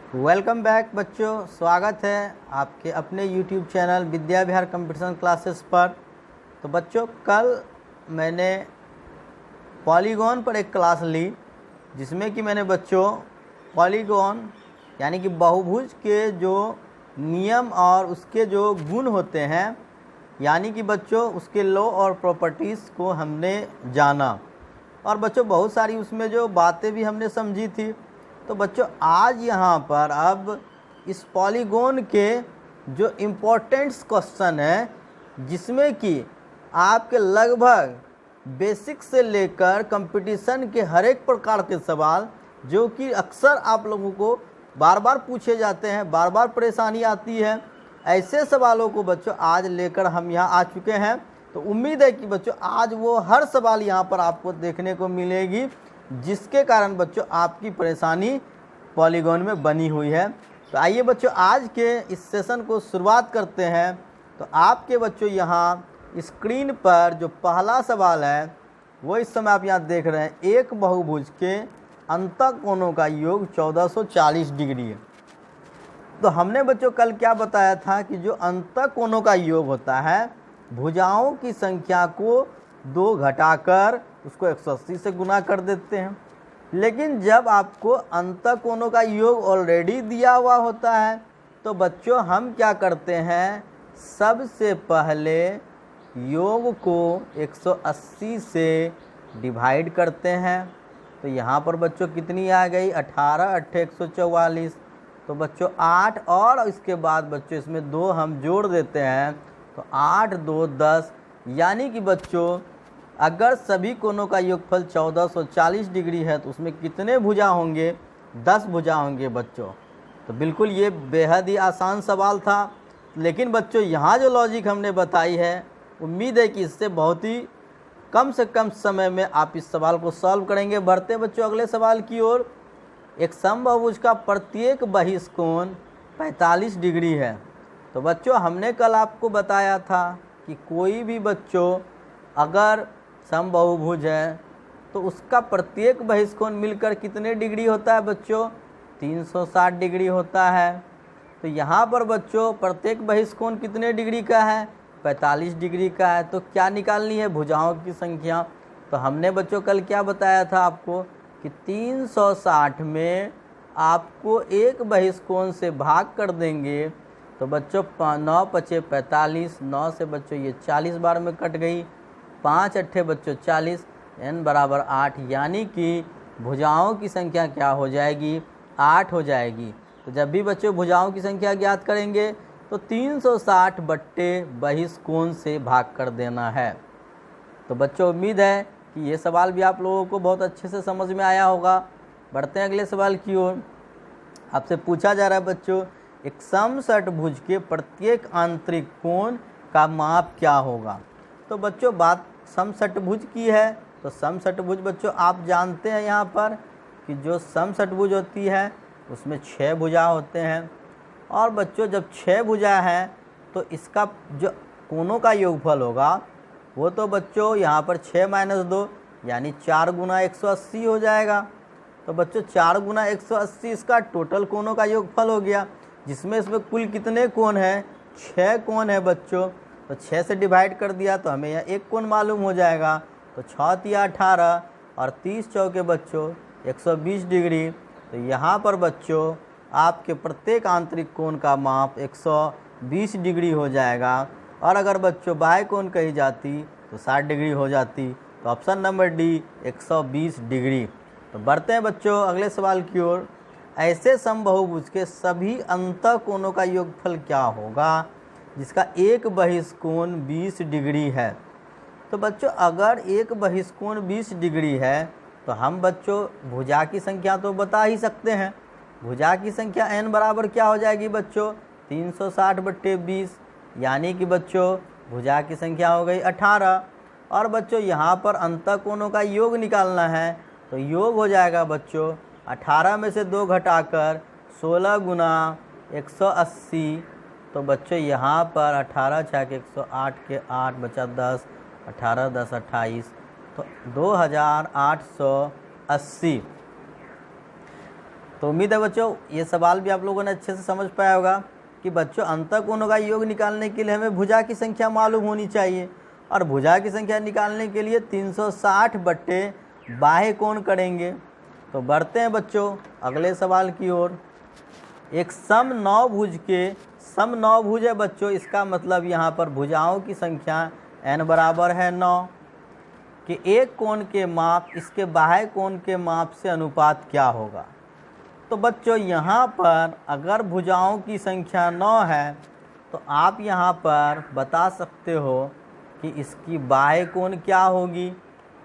Welcome back बच्चों, स्वागत है आपके अपने YouTube channel Vidya Vihar competition classes पर। तो बच्चों, कल मैंने पॉलीगॉन पर एक क्लास ली जिसमें कि मैंने बच्चों पॉलीगॉन यानी कि बहुभुज के जो नियम और उसके जो गुण होते हैं यानी कि बच्चों उसके लॉ और प्रॉपर्टीज़ को हमने जाना और बच्चों बहुत सारी उसमें जो बातें भी हमने समझी थी। तो बच्चों आज यहाँ पर अब इस पॉलीगॉन के जो इम्पोर्टेंट्स क्वेश्चन है जिसमें कि आपके लगभग बेसिक से लेकर कंपटीशन के हर एक प्रकार के सवाल जो कि अक्सर आप लोगों को बार बार पूछे जाते हैं, बार बार परेशानी आती है, ऐसे सवालों को बच्चों आज लेकर हम यहाँ आ चुके हैं। तो उम्मीद है कि बच्चों आज वो हर सवाल यहाँ पर आपको देखने को मिलेगी जिसके कारण बच्चों आपकी परेशानी पॉलीगॉन में बनी हुई है। तो आइए बच्चों आज के इस सेशन को शुरुआत करते हैं। तो आपके बच्चों यहाँ स्क्रीन पर जो पहला सवाल है वो इस समय आप यहाँ देख रहे हैं, एक बहुभुज के अंतःकोणों का योग 1440 डिग्री है। तो हमने बच्चों कल क्या बताया था कि जो अंतःकोणों का योग होता है भुजाओं की संख्या को 2 घटाकर उसको 180 से गुना कर देते हैं। लेकिन जब आपको अंतःकोणों का योग ऑलरेडी दिया हुआ होता है तो बच्चों हम क्या करते हैं, सबसे पहले योग को 180 से डिवाइड करते हैं। तो यहाँ पर बच्चों कितनी आ गई, 18 8 144। तो बच्चों 8 और इसके बाद बच्चों इसमें 2 हम जोड़ देते हैं तो 8 2 10, यानी कि बच्चों अगर सभी कोणों का योगफल 1440 डिग्री है तो उसमें कितने भुजा होंगे, 10 भुजा होंगे बच्चों। तो बिल्कुल ये बेहद ही आसान सवाल था, लेकिन बच्चों यहाँ जो लॉजिक हमने बताई है उम्मीद है कि इससे बहुत ही कम से कम समय में आप इस सवाल को सॉल्व करेंगे। बढ़ते हैं बच्चों अगले सवाल की ओर। एक समबाहुभुज का प्रत्येक बहिष्कोण 45 डिग्री है। तो बच्चों हमने कल आपको बताया था कि कोई भी बच्चों अगर समबाहुभुज है तो उसका प्रत्येक बहिष्कोण मिलकर कितने डिग्री होता है बच्चों, 360 डिग्री होता है। तो यहाँ पर बच्चों प्रत्येक बहिष्कोण कितने डिग्री का है, 45 डिग्री का है। तो क्या निकालनी है, भुजाओं की संख्या। तो हमने बच्चों कल क्या बताया था आपको कि 360 में आपको एक बहिष्कोण से भाग कर देंगे तो बच्चों 9 पचे 45, 9 से बच्चों ये 40 बार में कट गई, 5 अट्ठे बच्चों 40, n बराबर 8, यानी कि भुजाओं की संख्या क्या हो जाएगी, 8 हो जाएगी। तो जब भी बच्चों भुजाओं की संख्या ज्ञात करेंगे तो 360 बट्टे बहिष्कोण से भाग कर देना है। तो बच्चों उम्मीद है कि ये सवाल भी आप लोगों को बहुत अच्छे से समझ में आया होगा। बढ़ते हैं अगले सवाल की ओर। आपसे पूछा जा रहा है बच्चों, एक समषटभुज के प्रत्येक आंतरिक कोण का माप क्या होगा। तो बच्चों बात समषटभुज की है तो समषटभुज बच्चों आप जानते हैं यहाँ पर कि जो समषटभुज होती है उसमें 6 भुजा होते हैं और बच्चों जब 6 भुजा हैं तो इसका जो कोणों का योगफल होगा वो तो बच्चों यहाँ पर 6 - 2 यानी 4 गुना 180 हो जाएगा। तो बच्चों 4 गुना 180 इसका टोटल कोणों का योगफल हो गया, जिसमें इसमें कुल कितने कोण हैं, 6 कोण है बच्चों। तो 6 से डिवाइड कर दिया तो हमें यहाँ एक कोण मालूम हो जाएगा। तो 6 तिया 18 और 30 चौके बच्चों 120 डिग्री। तो यहाँ पर बच्चों आपके प्रत्येक आंतरिक कोण का माप 120 डिग्री हो जाएगा। और अगर बच्चों बाह्य कोण कही जाती तो 60 डिग्री हो जाती। तो ऑप्शन नंबर डी 120 डिग्री। तो बढ़ते हैं बच्चों अगले सवाल की ओर। ऐसे समबाहुभुज के सभी अंतःकोणों का योगफल क्या होगा जिसका एक बहिष्कोण 20 डिग्री है। तो बच्चों अगर एक बहिष्कोण 20 डिग्री है तो हम बच्चों भुजा की संख्या तो बता ही सकते हैं। भुजा की संख्या n बराबर क्या हो जाएगी बच्चों, 360 बट्टे 20, यानी कि बच्चों भुजा की संख्या हो गई 18। और बच्चों यहाँ पर अंतःकोणों का योग निकालना है तो योग हो जाएगा बच्चों 18 में से 2 घटाकर 16 गुना 180। तो बच्चों यहाँ पर 18 छः के 108 के 8 बचा 10, 18 10 28, तो 2880। तो उम्मीद है बच्चों ये सवाल भी आप लोगों ने अच्छे से समझ पाया होगा कि बच्चों अंतःकोणों का योग निकालने के लिए हमें भुजा की संख्या मालूम होनी चाहिए, और भुजा की संख्या निकालने के लिए 360 बट्टे बाह्य कोण करेंगे। तो बढ़ते हैं बच्चों अगले सवाल की ओर। एक समनौभुज है बच्चों, इसका मतलब यहाँ पर भुजाओं की संख्या n बराबर है 9 कि एक कोण के माप इसके बाह्य कोण के माप से अनुपात क्या होगा। तो बच्चों यहाँ पर अगर भुजाओं की संख्या 9 है तो आप यहाँ पर बता सकते हो कि इसकी बाह्य कोण क्या होगी।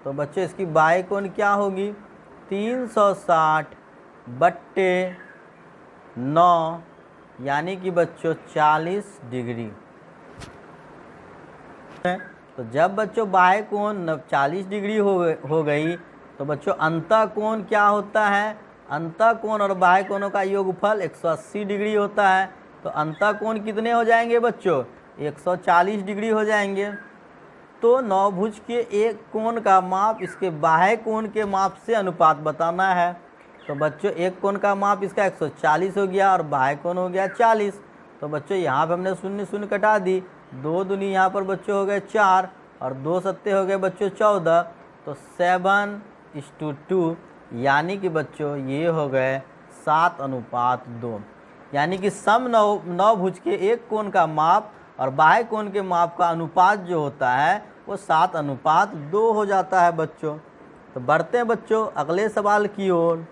तो बच्चों इसकी बाह्य कोण क्या होगी, 360 बट्टे 9 यानी कि बच्चों 40 डिग्री। तो जब बच्चों बाह्य कोण 40 डिग्री हो गई तो बच्चों अंतःकोण क्या होता है, अंतःकोण और बाह्य कोणों का योगफल 180 डिग्री होता है। तो अंतःकोण कितने हो जाएंगे बच्चों, 140 डिग्री हो जाएंगे। तो नौभुज के एक कोण का माप इसके बाह्य कोण के माप से अनुपात बताना है। तो बच्चों एक कोण का माप इसका 140 हो गया और बाह्य कोण हो गया 40। तो बच्चों यहाँ पर हमने शून्य शून्य कटा दी, 2 दूनी यहाँ पर बच्चों हो गए 4 और 2 सत्ते हो गए बच्चों 14। तो 7:2 यानी कि बच्चों ये हो गए 7:2, यानी कि समनौभुज के एक कोण का माप और बाह्य कोण के माप का अनुपात जो होता है वो 7:2 हो जाता है बच्चों। तो बढ़ते हैं बच्चों अगले सवाल की ओर।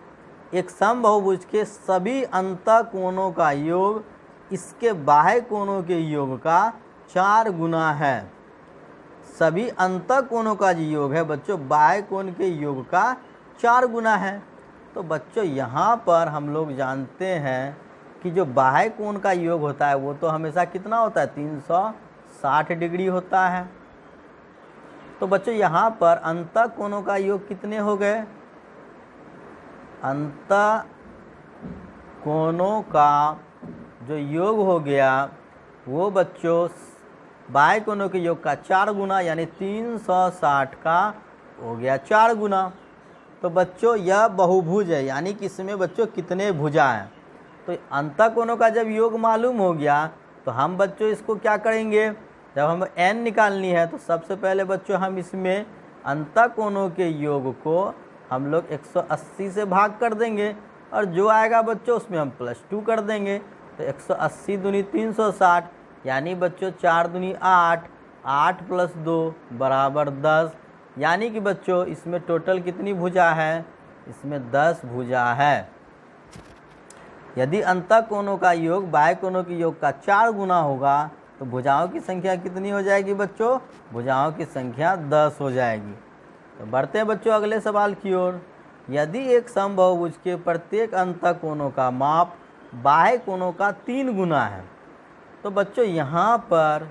एक समबाहुभुज के सभी अंतःकोणों का योग इसके बाह्य कोणों के योग का 4 गुना है। सभी अंतःकोणों का जो योग है बच्चों बाह्य कोण के योग का 4 गुना है। तो बच्चों यहाँ पर हम लोग जानते हैं कि जो बाह्य कोण का योग होता है वो तो हमेशा कितना होता है, 360 डिग्री होता है। तो बच्चों यहाँ पर अंतःकोणों का योग कितने हो गए, अंतःकोणों का जो योग हो गया वो बच्चों बाह्य कोणों के योग का 4 गुना यानी 360 का हो गया 4 गुना। तो बच्चों यह बहुभुज है, यानी कि इसमें बच्चों कितने भुजा हैं। तो अंतःकोणों का जब योग मालूम हो गया तो हम बच्चों इसको क्या करेंगे, जब हम n निकालनी है तो सबसे पहले बच्चों हम इसमें अंतःकोणों के योग को हम लोग 180 से भाग कर देंगे और जो आएगा बच्चों उसमें हम +2 कर देंगे। तो 180 दूनी 360 यानी बच्चों 4 दूनी 8, 8 + 2 बराबर 10, यानी कि बच्चों इसमें टोटल कितनी भुजा है, इसमें 10 भुजा है। यदि अंतःकोणों का योग बाह्य कोणों के योग का 4 गुना होगा तो भुजाओं की संख्या कितनी हो जाएगी बच्चों, भुजाओं की संख्या 10 हो जाएगी। तो बढ़ते हैं बच्चों अगले सवाल की ओर। यदि एक समबाहुभुज के प्रत्येक अंतःकोणों का माप बाह्य कोणों का 3 गुना है तो बच्चों यहाँ पर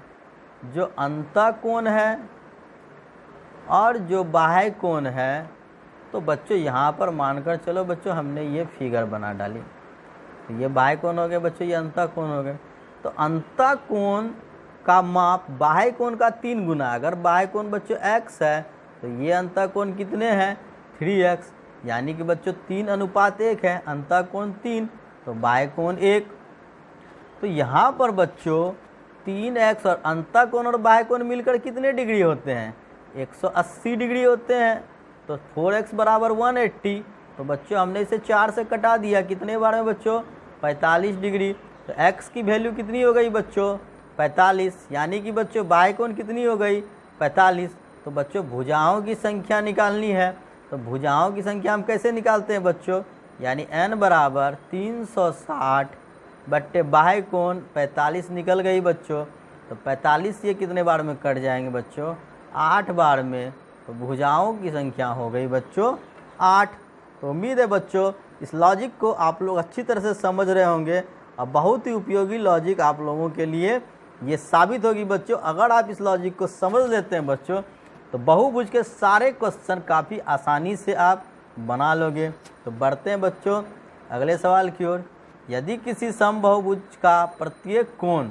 जो अंतःकोण है और जो बाह्य कोण है तो बच्चों यहाँ पर मानकर चलो बच्चों हमने ये फिगर बना डाली। तो ये बाह्य कोण हो गए बच्चों, ये अंतःकोण हो गए। तो अंतःकोण का माप बाह्य कोण का 3 गुना, अगर बाह्य कोण बच्चों x है तो ये अंतःकोण कितने हैं 3x, यानी कि बच्चों 3:1 है, अंतःकोण 3 तो बाह्य कोण 1। तो यहाँ पर बच्चों 3x और अंतःकोण और बाह्य कोण मिलकर कितने डिग्री होते हैं, 180 डिग्री होते हैं। तो 4x बराबर 180। तो बच्चों हमने इसे 4 से कटा दिया, कितने बार में बच्चों 45 डिग्री। तो x की वैल्यू कितनी हो गई बच्चों 45, यानी कि बच्चों बाह्य कोण कितनी हो गई 45। तो बच्चों भुजाओं की संख्या निकालनी है। तो भुजाओं की संख्या हम कैसे निकालते हैं बच्चों, यानी n बराबर 360 बट्टे बाह्य कोण 45 निकल गई बच्चों। तो 45 ये कितने बार में कट जाएंगे बच्चों, 8 बार में। तो भुजाओं की संख्या हो गई बच्चों 8। तो उम्मीद है बच्चों इस लॉजिक को आप लोग अच्छी तरह से समझ रहे होंगे और बहुत ही उपयोगी लॉजिक आप लोगों के लिए ये साबित होगी बच्चों। अगर आप इस लॉजिक को समझ लेते हैं बच्चों तो बहुभुज के सारे क्वेश्चन काफ़ी आसानी से आप बना लोगे। तो बढ़ते हैं बच्चों अगले सवाल की ओर। यदि किसी समबाहुभुज का प्रत्येक कोण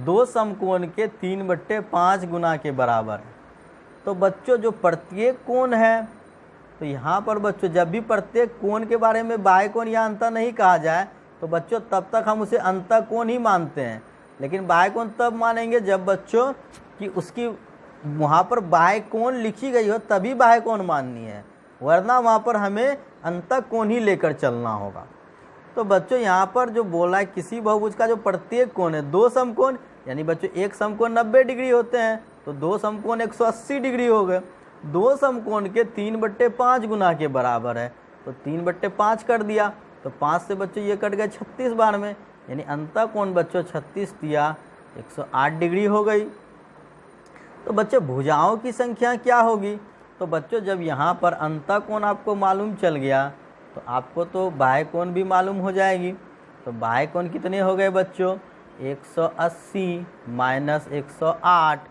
2 समकोण के 3/5 गुना के बराबर है तो बच्चों जो प्रत्येक कोण है तो यहाँ पर बच्चों जब भी प्रत्येक कोण के बारे में बाह्य कोण या अंतः नहीं कहा जाए तो बच्चों तब तक हम उसे अंतः कोण ही मानते हैं। लेकिन बाह्य कोण तब मानेंगे जब बच्चों कि उसकी वहाँ पर बाह्य कोण लिखी गई हो तभी बाह्य कोण माननी है, वरना वहाँ पर हमें अंतः कोण ही लेकर चलना होगा। तो बच्चों यहाँ पर जो बोला है किसी बहुभुज का जो प्रत्येक कोण है 2 समकोण, यानी बच्चों एक समकोण 90 डिग्री होते हैं तो 2 समकोण 180 डिग्री हो गए। 2 समकोण के 3/5 गुना के बराबर है तो 3/5 कर दिया तो 5 से बच्चों ये कट गए 36 बार में, यानी अंतः कोण बच्चों 36 दिया 108 डिग्री हो गई। तो बच्चों भुजाओं की संख्या क्या होगी? तो बच्चों जब यहाँ पर अंतः कोण आपको मालूम चल गया तो आपको तो बाह्य कोण भी मालूम हो जाएगी। तो बाह्य कोण कितने हो गए बच्चों? 180 माइनस 108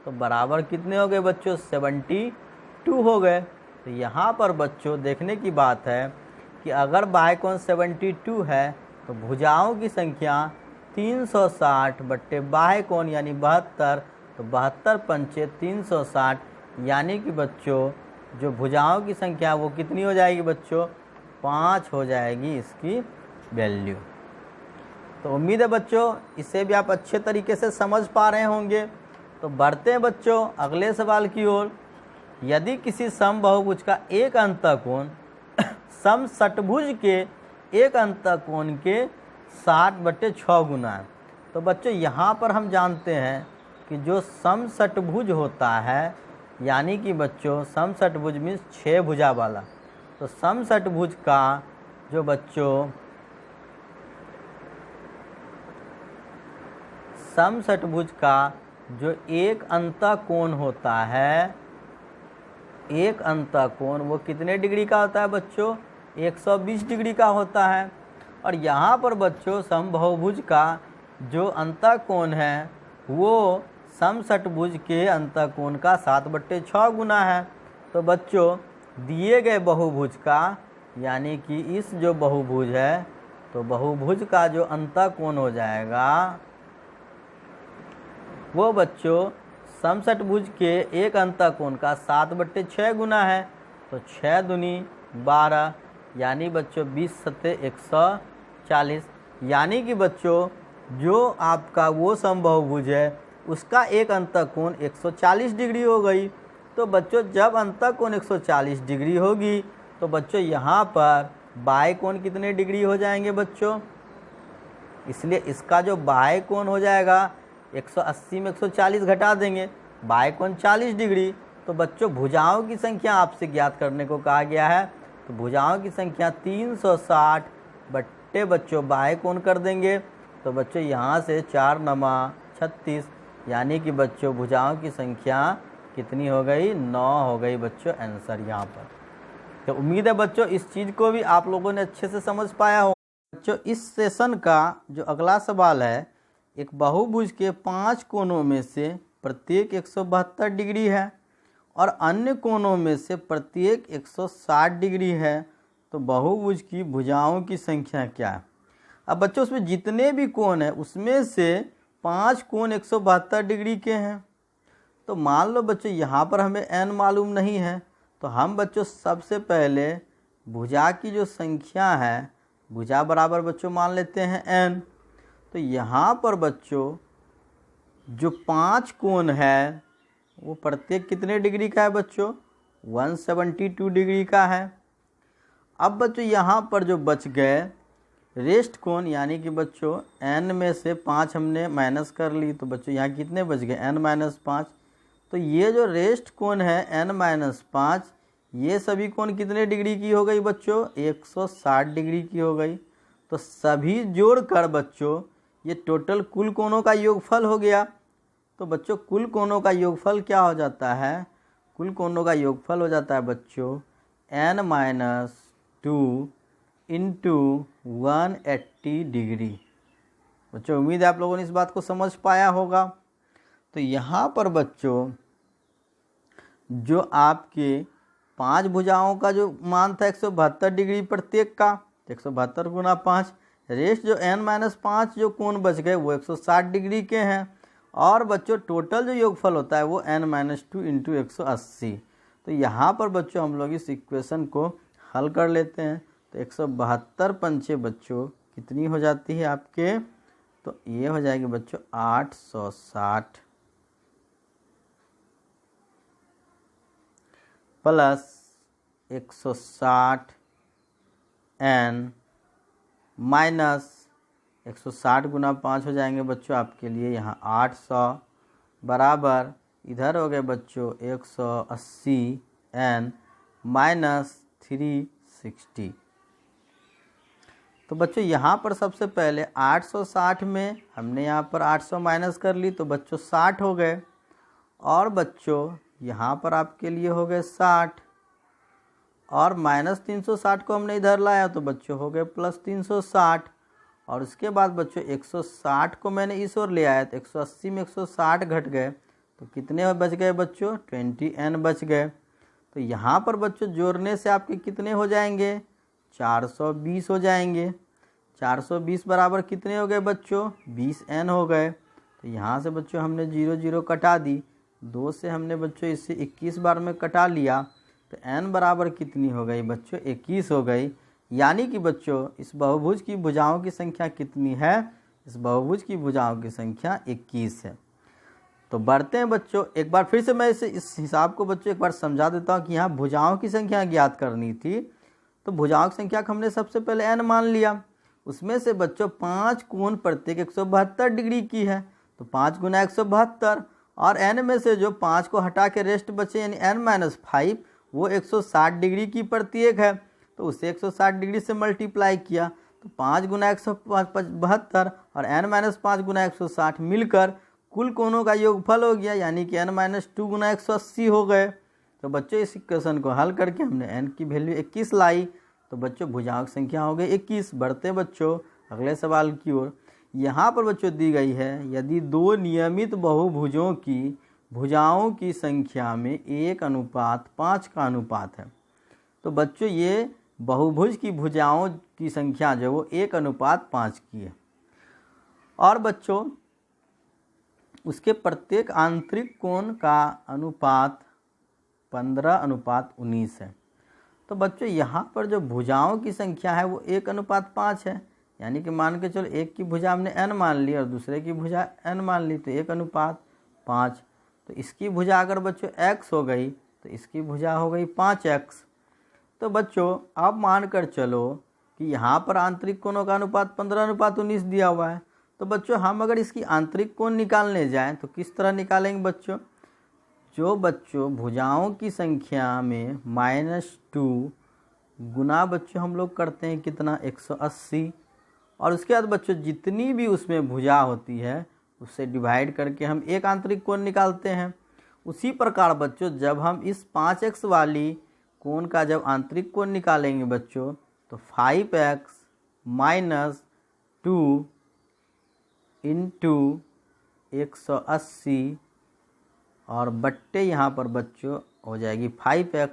तो बराबर कितने हो गए बच्चों? 72 हो गए। तो यहाँ पर बच्चों देखने की बात है कि अगर बाह्य कोण 72 है तो भुजाओं की संख्या 360 बट्टे बाह्य कोण यानी 72, तो 72 पंचे 360, यानी कि बच्चों जो भुजाओं की संख्या वो कितनी हो जाएगी बच्चों? 5 हो जाएगी इसकी वैल्यू। तो उम्मीद है बच्चों इसे भी आप अच्छे तरीके से समझ पा रहे होंगे। तो बढ़ते हैं बच्चों अगले सवाल की ओर। यदि किसी समबाहुभुज का एक अंतः कोण समषटभुज के एक अंतः कोण के 60/6 गुना है, तो बच्चों यहाँ पर हम जानते हैं कि जो समषटभुज होता है, यानी कि बच्चों समषटभुज मीन्स 6 भुजा वाला, तो समषटभुज का जो बच्चों समषटभुज का जो एक अंतः कोण होता है, एक अंतः कोण वो कितने डिग्री का होता है बच्चों? 120 डिग्री का होता है। और यहाँ पर बच्चों समबाहुभुज का जो अंतः कोण है वो समषटभुज के अंतः कोण का 7/6 गुना है। तो बच्चों दिए गए बहुभुज का, यानी कि इस जो बहुभुज है, तो बहुभुज का जो अंतः कोण हो जाएगा वो बच्चों समषटभुज के एक अंतः कोण का 7/6 गुना है। तो 6 दूनी 12, यानी बच्चों 20 सत्ते 140, यानी कि बच्चों जो आपका वो समबाहुभुज है उसका एक अंतः कोण 140 डिग्री हो गई। तो बच्चों जब अंतः कोण 140 डिग्री होगी तो बच्चों यहाँ पर बाह्य कोण कितने डिग्री हो जाएंगे बच्चों? इसलिए इसका जो बाह्य कोण हो जाएगा 180 में 140 घटा देंगे, बाह्य कोण 40 डिग्री। तो बच्चों भुजाओं की संख्या आपसे ज्ञात करने को कहा गया है, तो भुजाओं की संख्या 360 बट्टे बच्चों बाह्य कोण कर देंगे। तो बच्चों यहाँ से 4 नमा 36, यानी कि बच्चों भुजाओं की संख्या कितनी हो गई? 9 हो गई बच्चों आंसर यहाँ पर। तो उम्मीद है बच्चों इस चीज़ को भी आप लोगों ने अच्छे से समझ पाया हो। बच्चों इस सेशन का जो अगला सवाल है, एक बहुभुज के 5 कोनों में से प्रत्येक 172 डिग्री है और अन्य कोनों में से प्रत्येक 160 डिग्री है, तो बहुभुज की भुजाओं की संख्या क्या है? अब बच्चों उसमें जितने भी कोण हैं उसमें से 5 कोण 172 डिग्री के हैं। तो मान लो बच्चों यहाँ पर हमें n मालूम नहीं है, तो हम बच्चों सबसे पहले भुजा की जो संख्या है, भुजा बराबर बच्चों मान लेते हैं n। तो यहाँ पर बच्चों जो 5 कोण है वो प्रत्येक कितने डिग्री का है बच्चों? 172 डिग्री का है। अब बच्चों यहाँ पर जो बच गए रेस्ट कोण, यानी कि बच्चों n में से 5 हमने माइनस कर ली, तो बच्चों यहाँ कितने बच गए? n-5। तो ये जो रेस्ट कोण है n-5, ये सभी कोण कितने डिग्री की हो गई बच्चों? 160 डिग्री की हो गई। तो सभी जोड़कर बच्चों ये टोटल कुल कोणों का योगफल हो गया। तो बच्चों कुल कोणों का योगफल क्या हो जाता है? कुल कोणों का योगफल हो जाता है बच्चों n-2 इंटू 180 डिग्री। बच्चों उम्मीद है आप लोगों ने इस बात को समझ पाया होगा। तो यहाँ पर बच्चों जो आपके 5 भुजाओं का जो मान था 172 डिग्री प्रत्येक का, 172 गुना 5, रेस्ट जो n-5 जो कोण बच गए वो 160 डिग्री के हैं। और बच्चों टोटल जो योगफल होता है वो n-2 इंटू 180। तो यहाँ पर बच्चों हम लोग इस इक्वेशन को हल कर लेते हैं। तो 172 पंचे बच्चों कितनी हो जाती है आपके, तो ये हो जाएगी बच्चों 860 प्लस 160 n माइनस 160 गुना 5 हो जाएंगे बच्चों आपके लिए यहाँ 800 बराबर इधर हो गए बच्चों 180 n माइनस 360। तो बच्चों यहाँ पर सबसे पहले 860 में हमने यहाँ पर 800 माइनस कर ली तो बच्चों 60 हो गए, और बच्चों यहाँ पर आपके लिए हो गए 60, और माइनस 360 को हमने इधर लाया तो बच्चों हो गए प्लस 360, और उसके बाद बच्चों 160 को मैंने इस ओर ले आया तो 180 में 160 घट गए तो कितने बच गए बच्चों, 20n बच गए। तो यहाँ पर बच्चों जोड़ने से आपके कितने हो जाएंगे, 420 हो जाएंगे। 420 बराबर कितने हो गए बच्चों, 20n हो गए। तो यहाँ से बच्चों हमने 0 0 कटा दी, 2 से हमने बच्चों इसे 21 बार में कटा लिया, तो n बराबर कितनी हो गई बच्चों, 21 हो गई। यानी कि बच्चों इस बहुभुज की भुजाओं की संख्या कितनी है, इस बहुभुज की भुजाओं की संख्या 21 है। तो बढ़ते हैं बच्चों, एक बार फिर से मैं इस हिसाब को बच्चों एक बार समझा देता हूँ कि यहाँ भुजाओं की संख्या ज्ञात करनी थी। तो भुजाओं की संख्या को हमने सबसे पहले n मान लिया, उसमें से बच्चों 5 कोण प्रत्येक 172 डिग्री की है, तो 5 गुना 172, और n में से जो 5 को हटा के रेस्ट बचे यानी n-5 वो 160 डिग्री की प्रत्येक है, तो उसे 160 डिग्री से मल्टीप्लाई किया तो 5 गुना 172 और n-5 गुना 160 मिलकर कुल कोणों का योगफल हो गया, यानी कि n-2 गुना 180 हो गए। तो बच्चों इस इक्वेशन को हल करके हमने n की वैल्यू 21 लाई, तो बच्चों भुजाओं की संख्या हो गई 21। बढ़ते बच्चों अगले सवाल की ओर। यहाँ पर बच्चों दी गई है, यदि दो नियमित बहुभुजों की भुजाओं की संख्या में 1:5 का अनुपात है। तो बच्चों ये बहुभुज की भुजाओं की संख्या जो वो 1:5 की है, और बच्चों उसके प्रत्येक आंतरिक कोण का अनुपात 15:19 है। तो बच्चों यहाँ पर जो भुजाओं की संख्या है वो 1:5 है, यानी कि मान के चलो एक की भुजा हमने n मान ली और दूसरे की भुजा n मान ली, तो 1:5। तो इसकी भुजा अगर बच्चों x हो गई तो इसकी भुजा हो गई 5x। तो बच्चों अब मान कर चलो कि यहाँ पर आंतरिक कोणों का अनुपात 15:19 दिया हुआ है, तो बच्चों हम अगर इसकी आंतरिक कोण निकालने जाएं तो किस तरह निकालेंगे बच्चों, जो बच्चों भुजाओं की संख्या में -2 गुना बच्चों हम लोग करते हैं कितना, 180, और उसके बाद बच्चों जितनी भी उसमें भुजा होती है उससे डिवाइड करके हम एक आंतरिक कोण निकालते हैं। उसी प्रकार बच्चों जब हम इस 5x वाली कोण का जब आंतरिक कोण निकालेंगे बच्चों तो 5x माइनस 2 इंटू 180 और बट्टे यहाँ पर बच्चों हो जाएगी 5x।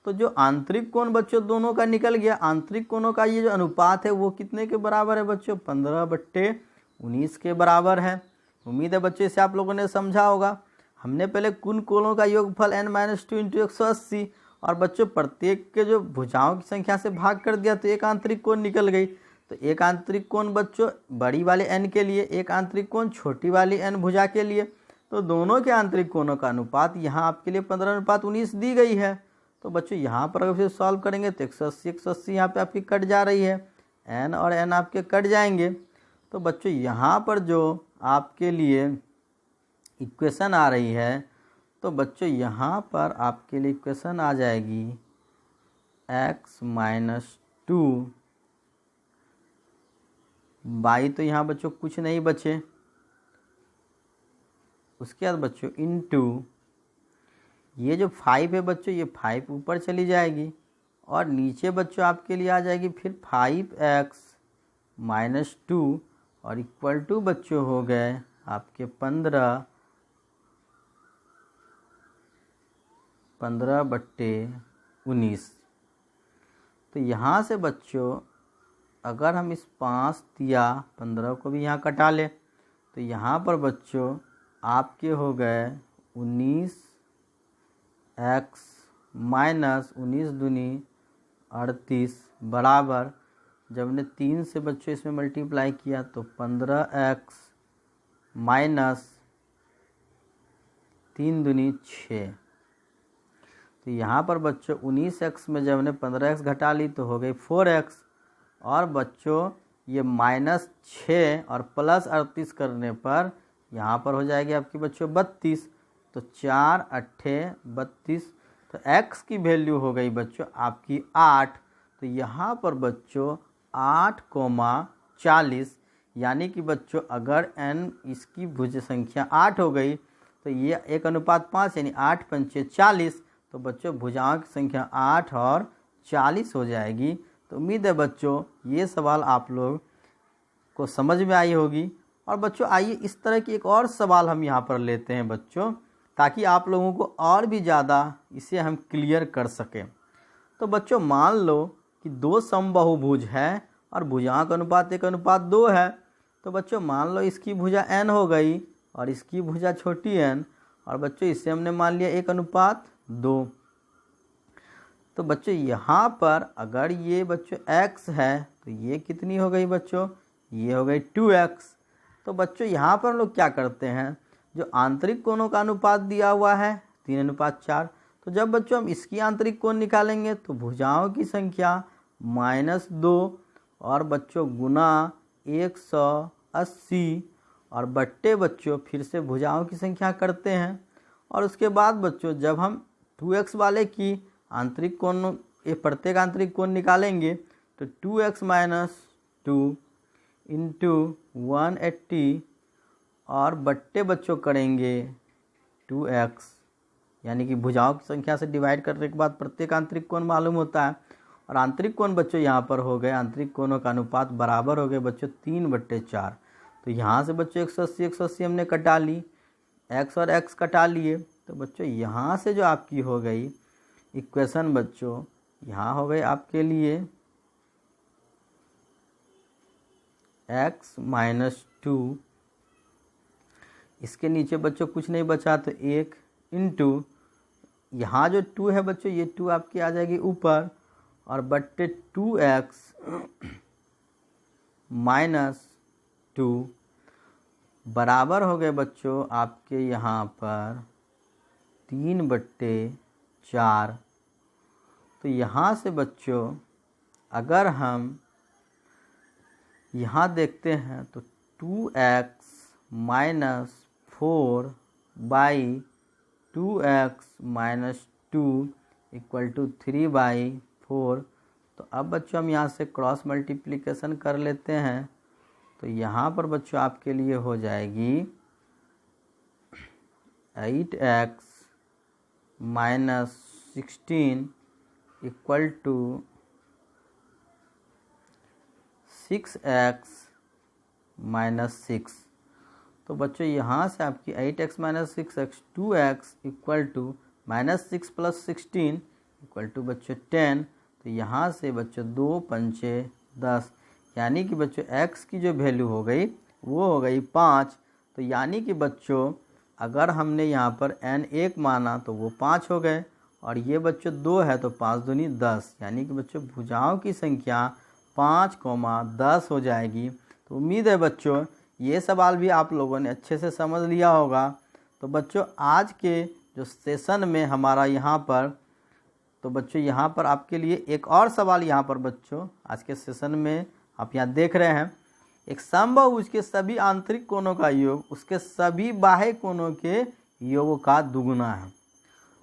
तो जो आंतरिक कोण बच्चों दोनों का निकल गया, आंतरिक कोणों का ये जो अनुपात है वो कितने के बराबर है बच्चों, 15/19 के बराबर है। उम्मीद है बच्चों इसे आप लोगों ने समझा होगा। हमने पहले कुल कोणों का योगफल n-2 इंटू 180 और बच्चों प्रत्येक के जो भुजाओं की संख्या से भाग कर दिया तो एक आंतरिक कोण निकल गई। तो एक आंतरिक कोण बच्चों बड़ी वाले n के लिए, एक आंतरिक कोण छोटी वाली n भुजा के लिए। तो दोनों के आंतरिक कोणों का अनुपात यहाँ आपके लिए 15:19 दी गई है। तो बच्चों यहाँ पर अगर सॉल्व करेंगे तो 180 यहाँ पे आपकी कट जा रही है, n और n आपके कट जाएंगे। तो बच्चों यहाँ पर जो आपके लिए इक्वेशन आ रही है, तो बच्चों यहाँ पर आपके लिए इक्वेशन आ जाएगी x-2 बाई, तो यहाँ बच्चों कुछ नहीं बचे। उसके बाद बच्चों इनटू ये जो 5 है बच्चों, ये 5 ऊपर चली जाएगी और नीचे बच्चों आपके लिए आ जाएगी फिर 5x माइनस 2 और इक्वल टू बच्चों हो गए आपके 15/19। तो यहाँ से बच्चों अगर हम इस 5 या 15 को भी यहाँ कटा लें तो यहाँ पर बच्चों आपके हो गए 19x माइनस 19 दूनी 38 बराबर, जब हमने 3 से बच्चों इसमें मल्टीप्लाई किया तो 15x माइनस 3 दूनी 6। तो यहाँ पर बच्चों 19x में जब हमने 15x घटा ली तो हो गई 4x, और बच्चों ये माइनस 6 और प्लस 38 करने पर यहाँ पर हो जाएगी आपकी बच्चों 32। तो 4 अट्ठे 32, तो x की वैल्यू हो गई बच्चों आपकी 8। तो यहाँ पर बच्चों 8,40, यानी कि बच्चों अगर n इसकी भुज संख्या 8 हो गई तो ये 1:5 यानी 8 पंचे 40, तो बच्चों भुजाओं की संख्या 8 और 40 हो जाएगी। तो उम्मीद है बच्चों ये सवाल आप लोग को समझ में आई होगी। और बच्चों आइए इस तरह की एक और सवाल हम यहाँ पर लेते हैं बच्चों, ताकि आप लोगों को और भी ज़्यादा इसे हम क्लियर कर सकें। तो बच्चों मान लो कि दो समबाहुभुज है और भुजाओं का अनुपात 1:2 है। तो बच्चों मान लो इसकी भुजा n हो गई और इसकी भुजा छोटी n, और बच्चों इसे हमने मान लिया 1:2। तो बच्चों यहाँ पर अगर ये बच्चों x है तो ये कितनी हो गई बच्चों, ये हो गई 2x। तो बच्चों यहाँ पर हम लोग क्या करते हैं, जो आंतरिक कोणों का अनुपात दिया हुआ है 3:4, तो जब बच्चों हम इसकी आंतरिक कोण निकालेंगे तो भुजाओं की संख्या -2 और बच्चों गुना 180 और बट्टे बच्चों फिर से भुजाओं की संख्या करते हैं। और उसके बाद बच्चों जब हम 2x वाले की आंतरिक कोण प्रत्येक आंतरिक कोण निकालेंगे तो 2x - 2 इंटू 180 और बट्टे बच्चों करेंगे 2x, यानी कि भुजाओं की संख्या से डिवाइड करने के बाद प्रत्येक आंतरिक कोण मालूम होता है। और आंतरिक कोण बच्चों यहाँ पर हो गए, आंतरिक कोणों का अनुपात बराबर हो गए बच्चों 3/4। तो यहाँ से बच्चों 180 हमने कटा ली, x और x कटा लिए। तो बच्चों यहाँ से जो आपकी हो गई इक्वेशन बच्चों, यहाँ हो गई आपके लिए x - 2, इसके नीचे बच्चों कुछ नहीं बचा तो 1 इंटू यहाँ जो 2 है बच्चों ये 2 आपकी आ जाएगी ऊपर, और बट्टे 2x - 2 बराबर हो गए बच्चों आपके यहाँ पर 3/4। तो यहाँ से बच्चों अगर हम यहाँ देखते हैं तो 2x - 4/2x - 2 = 3/4। तो अब बच्चों हम यहाँ से क्रॉस मल्टीप्लिकेशन कर लेते हैं। तो यहाँ पर बच्चों आपके लिए हो जाएगी 8x - 16 = 6x - 6। तो बच्चों यहाँ से आपकी 8x - 6x 2x = -6 + 16 = बच्चों 10। तो यहाँ से बच्चों 2 पंचे 10, यानी कि बच्चों x की जो वैल्यू हो गई वो हो गई 5। तो यानी कि बच्चों अगर हमने यहाँ पर n 1 माना तो वो 5 हो गए, और ये बच्चों 2 है तो 5 दूनी 10, यानी कि बच्चों भुजाओं की संख्या 5,10 हो जाएगी। तो उम्मीद है बच्चों ये सवाल भी आप लोगों ने अच्छे से समझ लिया होगा। तो बच्चों आज के जो सेशन में हमारा यहाँ पर, तो बच्चों यहाँ पर आपके लिए एक और सवाल यहाँ पर बच्चों आज के सेशन में आप यहाँ देख रहे हैं, एक समबाहुभुज के सभी आंतरिक कोणों का योग उसके सभी बाह्य कोणों के योग का दुगुना है।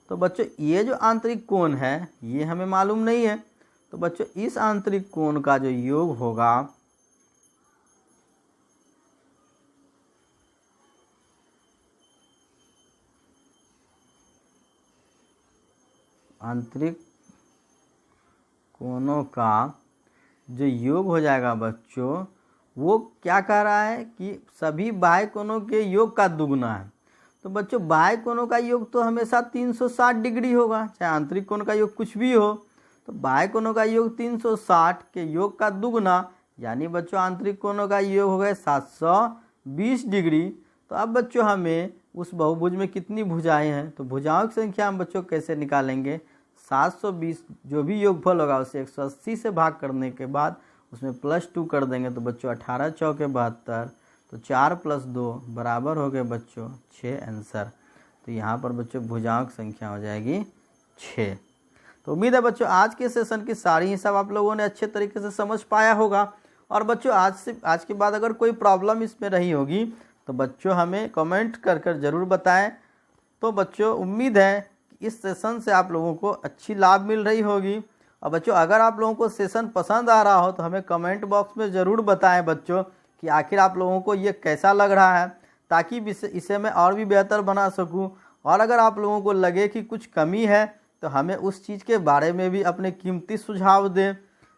तो बच्चों ये जो आंतरिक कोण है ये हमें मालूम नहीं है, तो बच्चों इस आंतरिक कोण का जो योग होगा आंतरिक कोणों का जो योग हो जाएगा बच्चों, वो क्या कह रहा है कि सभी बाह्य कोणों के योग का दुगुना है। तो बच्चों बाह्य कोणों का योग तो हमेशा 360 डिग्री होगा, चाहे आंतरिक कोण का योग कुछ भी हो। तो बाह्य कोणों का योग 360 के योग का दुगुना, यानी बच्चों आंतरिक कोणों का योग हो गए 720 डिग्री। तो अब बच्चों हमें उस बहुभुज में कितनी भुजाएं हैं, तो भुजाओं की संख्या हम बच्चों कैसे निकालेंगे, 720 जो भी योगफल होगा उसे 180 से भाग करने के बाद उसमें +2 कर देंगे तो बच्चों 18 चौके 72, तो 4 + 2 बराबर हो गए बच्चों 6 आंसर। तो यहाँ पर बच्चों भुजाओं की संख्या हो जाएगी 6। तो उम्मीद है बच्चों आज के सेशन की सारी हिसाब आप लोगों ने अच्छे तरीके से समझ पाया होगा। और बच्चों आज के बाद अगर कोई प्रॉब्लम इसमें रही होगी तो बच्चों हमें कमेंट कर ज़रूर बताएं। तो बच्चों उम्मीद है कि इस सेशन से आप लोगों को अच्छी लाभ मिल रही होगी। और बच्चों अगर आप लोगों को सेशन पसंद आ रहा हो तो हमें कमेंट बॉक्स में ज़रूर बताएं बच्चों कि आखिर आप लोगों को ये कैसा लग रहा है, ताकि इसे मैं और भी बेहतर बना सकूं। और अगर आप लोगों को लगे कि कुछ कमी है तो हमें उस चीज़ के बारे में भी अपने कीमती सुझाव दें।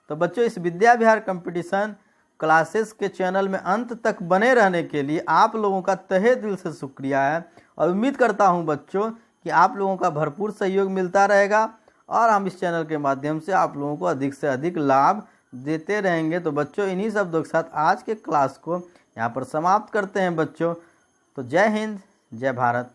तो बच्चों इस विद्या विहार कंपटीशन क्लासेस के चैनल में अंत तक बने रहने के लिए आप लोगों का तहे दिल से शुक्रिया है। और उम्मीद करता हूं बच्चों कि आप लोगों का भरपूर सहयोग मिलता रहेगा और हम इस चैनल के माध्यम से आप लोगों को अधिक से अधिक लाभ देते रहेंगे। तो बच्चों इन्हीं शब्दों के साथ आज के क्लास को यहाँ पर समाप्त करते हैं बच्चों। तो जय हिंद, जय भारत।